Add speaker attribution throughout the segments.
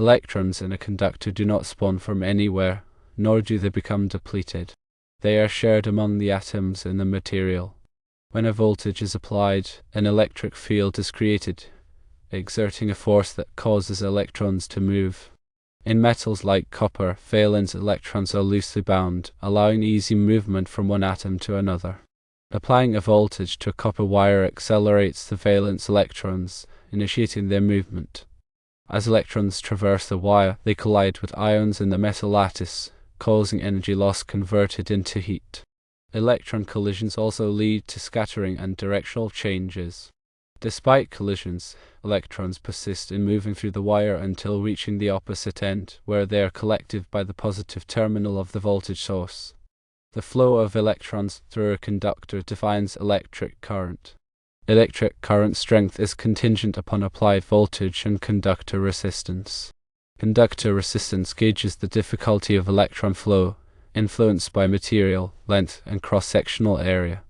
Speaker 1: Electrons in a conductor do not spawn from anywhere, nor do they become depleted. They are shared among the atoms in the material. When a voltage is applied, an electric field is created, exerting a force that causes electrons to move. In metals like copper, valence electrons are loosely bound, allowing easy movement from one atom to another. Applying a voltage to a copper wire accelerates the valence electrons, initiating their movement. As electrons traverse the wire, they collide with ions in the metal lattice, causing energy loss converted into heat. Electron collisions also lead to scattering and directional changes. Despite collisions, electrons persist in moving through the wire until reaching the opposite end, where they are collected by the positive terminal of the voltage source. The flow of electrons through a conductor defines electric current. Electric current strength is contingent upon applied voltage and conductor resistance. Conductor resistance gauges the difficulty of electron flow, influenced by material, length, and cross-sectional area.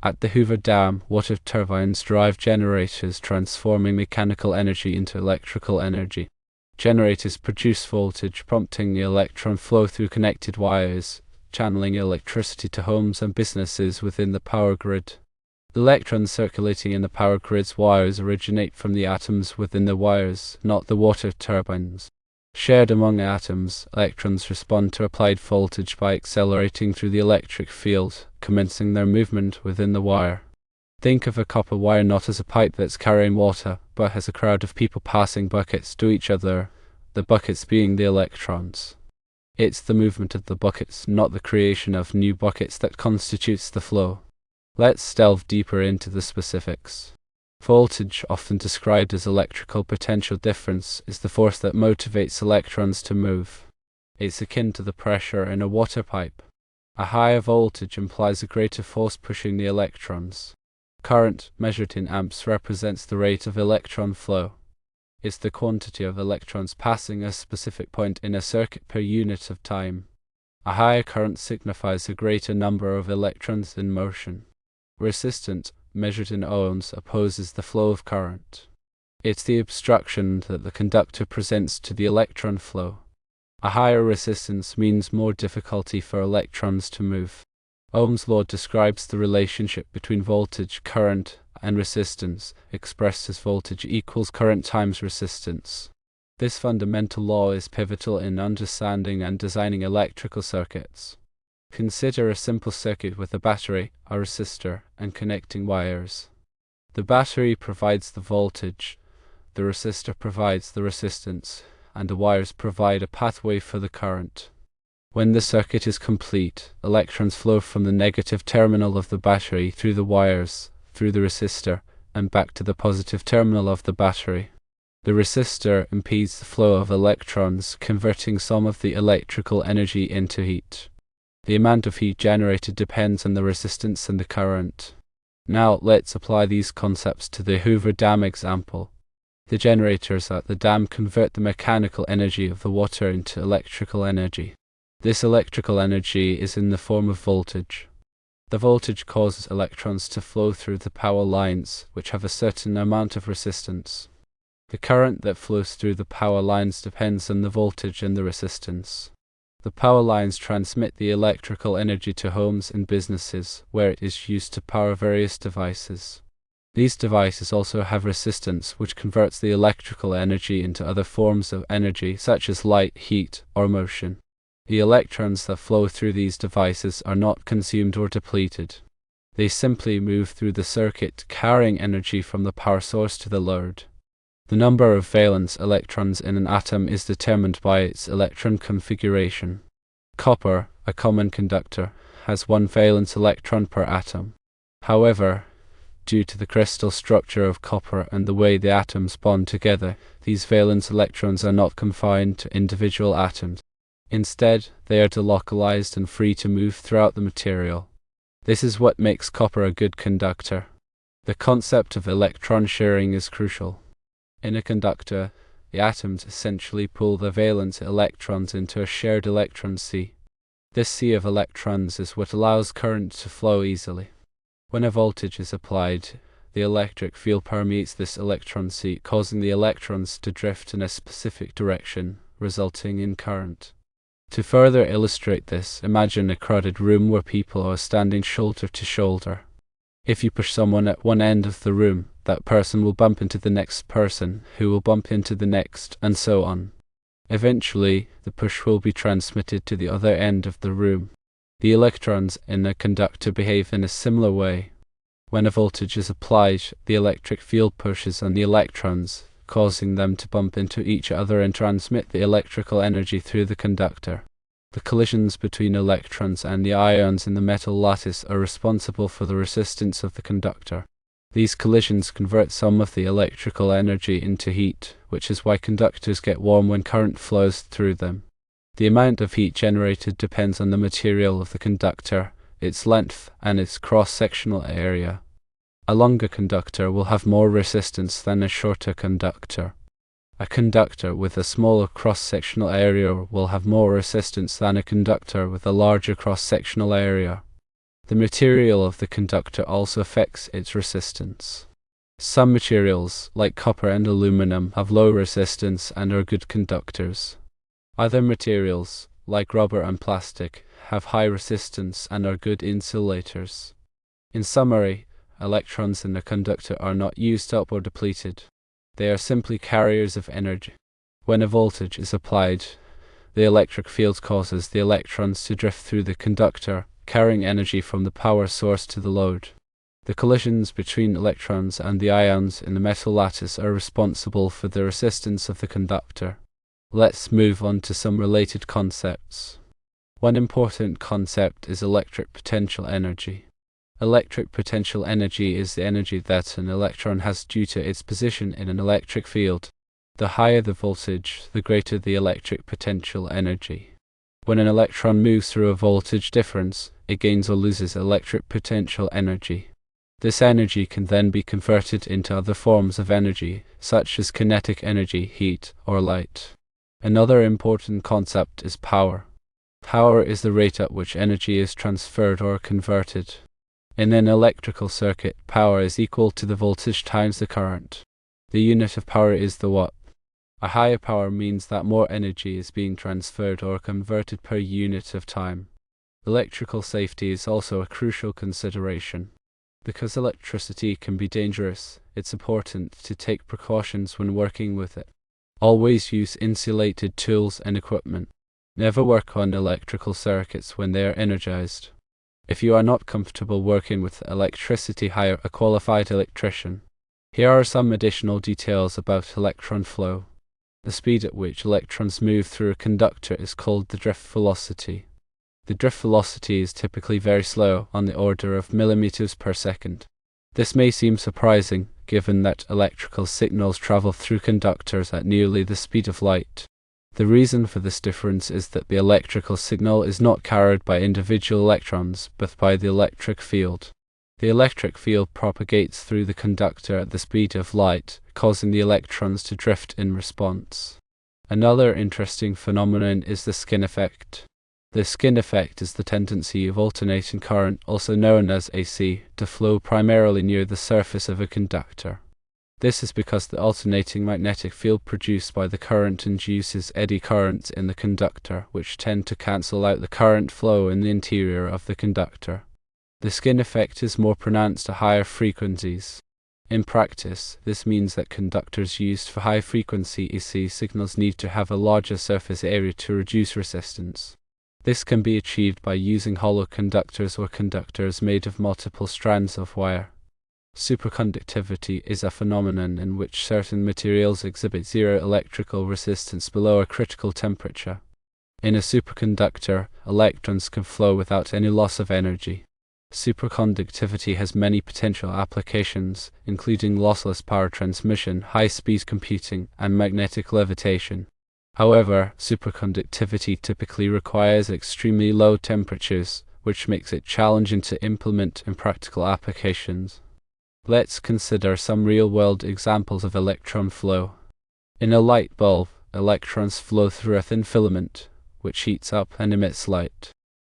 Speaker 1: At the Hoover Dam, water turbines drive generators, transforming mechanical energy into electrical energy. Generators produce voltage, prompting the electron flow through connected wires, channeling electricity to homes and businesses within the power grid. Electrons circulating in the power grid's wires originate from the atoms within the wires, not the water turbines. Shared among atoms, electrons respond to applied voltage by accelerating through the electric field, commencing their movement within the wire. Think of a copper wire not as a pipe that's carrying water, but as a crowd of people passing buckets to each other, the buckets being the electrons. It's the movement of the buckets, not the creation of new buckets, that constitutes the flow. Let's delve deeper into the specifics. Voltage, often described as electrical potential difference, is the force that motivates electrons to move. It's akin to the pressure in a water pipe. A higher voltage implies a greater force pushing the electrons. Current, measured in amps, represents the rate of electron flow. It's the quantity of electrons passing a specific point in a circuit per unit of time. A higher current signifies a greater number of electrons in motion. Resistance, measured in ohms, opposes the flow of current. It's the obstruction that the conductor presents to the electron flow. A higher resistance means more difficulty for electrons to move. Ohm's law describes the relationship between voltage, current, and resistance, expressed as voltage equals current times resistance. This fundamental law is pivotal in understanding and designing electrical circuits. Consider a simple circuit with a battery, a resistor, and connecting wires. The battery provides the voltage, the resistor provides the resistance, and the wires provide a pathway for the current. When the circuit is complete, electrons flow from the negative terminal of the battery through the wires, through the resistor, and back to the positive terminal of the battery. The resistor impedes the flow of electrons, converting some of the electrical energy into heat. The amount of heat generated depends on the resistance and the current. Now let's apply these concepts to the Hoover Dam example. The generators at the dam convert the mechanical energy of the water into electrical energy. This electrical energy is in the form of voltage. The voltage causes electrons to flow through the power lines, which have a certain amount of resistance. The current that flows through the power lines depends on the voltage and the resistance. The power lines transmit the electrical energy to homes and businesses, where it is used to power various devices. These devices also have resistance, which converts the electrical energy into other forms of energy, such as light, heat, or motion. The electrons that flow through these devices are not consumed or depleted. They simply move through the circuit, carrying energy from the power source to the load. The number of valence electrons in an atom is determined by its electron configuration. Copper, a common conductor, has one valence electron per atom. However, due to the crystal structure of copper and the way the atoms bond together, these valence electrons are not confined to individual atoms. Instead, they are delocalized and free to move throughout the material. This is what makes copper a good conductor. The concept of electron sharing is crucial. In a conductor, the atoms essentially pull the valence electrons into a shared electron sea. This sea of electrons is what allows current to flow easily. When a voltage is applied, the electric field permeates this electron seat, causing the electrons to drift in a specific direction, resulting in current. To further illustrate this, imagine a crowded room where people are standing shoulder to shoulder. If you push someone at one end of the room, that person will bump into the next person, who will bump into the next, and so on. Eventually, the push will be transmitted to the other end of the room. The electrons in a conductor behave in a similar way. When a voltage is applied, the electric field pushes on the electrons, causing them to bump into each other and transmit the electrical energy through the conductor. The collisions between electrons and the ions in the metal lattice are responsible for the resistance of the conductor. These collisions convert some of the electrical energy into heat, which is why conductors get warm when current flows through them. The amount of heat generated depends on the material of the conductor, its length, and its cross-sectional area. A longer conductor will have more resistance than a shorter conductor. A conductor with a smaller cross-sectional area will have more resistance than a conductor with a larger cross-sectional area. The material of the conductor also affects its resistance. Some materials, like copper and aluminum, have low resistance and are good conductors. Other materials, like rubber and plastic, have high resistance and are good insulators. In summary, electrons in a conductor are not used up or depleted. They are simply carriers of energy. When a voltage is applied, the electric field causes the electrons to drift through the conductor, carrying energy from the power source to the load. The collisions between electrons and the ions in the metal lattice are responsible for the resistance of the conductor. Let's move on to some related concepts. One important concept is electric potential energy. Electric potential energy is the energy that an electron has due to its position in an electric field. The higher the voltage, the greater the electric potential energy. When an electron moves through a voltage difference, it gains or loses electric potential energy. This energy can then be converted into other forms of energy, such as kinetic energy, heat, or light. Another important concept is power. Power is the rate at which energy is transferred or converted. In an electrical circuit, power is equal to the voltage times the current. The unit of power is the watt. A higher power means that more energy is being transferred or converted per unit of time. Electrical safety is also a crucial consideration. Because electricity can be dangerous, it's important to take precautions when working with it. Always use insulated tools and equipment. Never work on electrical circuits when they are energized. If you are not comfortable working with electricity, hire a qualified electrician. Here are some additional details about electron flow. The speed at which electrons move through a conductor is called the drift velocity. The drift velocity is typically very slow, on the order of millimeters per second. This may seem surprising, given that electrical signals travel through conductors at nearly the speed of light. The reason for this difference is that the electrical signal is not carried by individual electrons, but by the electric field. The electric field propagates through the conductor at the speed of light, causing the electrons to drift in response. Another interesting phenomenon is the skin effect. The skin effect is the tendency of alternating current, also known as AC, to flow primarily near the surface of a conductor. This is because the alternating magnetic field produced by the current induces eddy currents in the conductor, which tend to cancel out the current flow in the interior of the conductor. The skin effect is more pronounced at higher frequencies. In practice, this means that conductors used for high-frequency AC signals need to have a larger surface area to reduce resistance. This can be achieved by using hollow conductors or conductors made of multiple strands of wire. Superconductivity is a phenomenon in which certain materials exhibit zero electrical resistance below a critical temperature. In a superconductor, electrons can flow without any loss of energy. Superconductivity has many potential applications, including lossless power transmission, high-speed computing, and magnetic levitation. However, superconductivity typically requires extremely low temperatures, which makes it challenging to implement in practical applications. Let's consider some real-world examples of electron flow. In a light bulb, electrons flow through a thin filament, which heats up and emits light.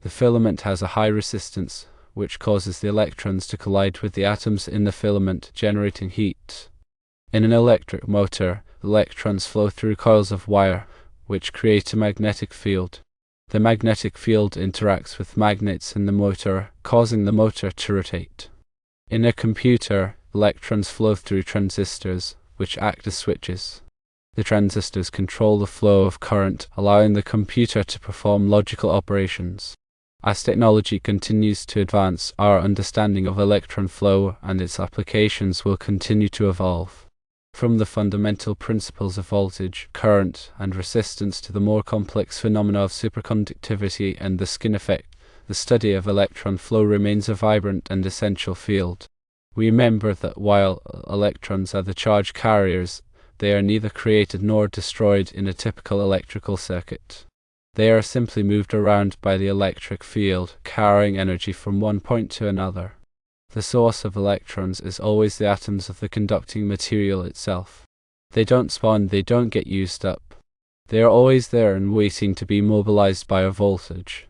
Speaker 1: The filament has a high resistance, which causes the electrons to collide with the atoms in the filament, generating heat. In an electric motor, electrons flow through coils of wire, which create a magnetic field. The magnetic field interacts with magnets in the motor, causing the motor to rotate. In a computer, electrons flow through transistors, which act as switches. The transistors control the flow of current, allowing the computer to perform logical operations. As technology continues to advance, our understanding of electron flow and its applications will continue to evolve. From the fundamental principles of voltage, current, and resistance to the more complex phenomena of superconductivity and the skin effect, the study of electron flow remains a vibrant and essential field. We remember that while electrons are the charge carriers, they are neither created nor destroyed in a typical electrical circuit. They are simply moved around by the electric field, carrying energy from one point to another. The source of electrons is always the atoms of the conducting material itself. They don't spawn, they don't get used up. They are always there and waiting to be mobilized by a voltage.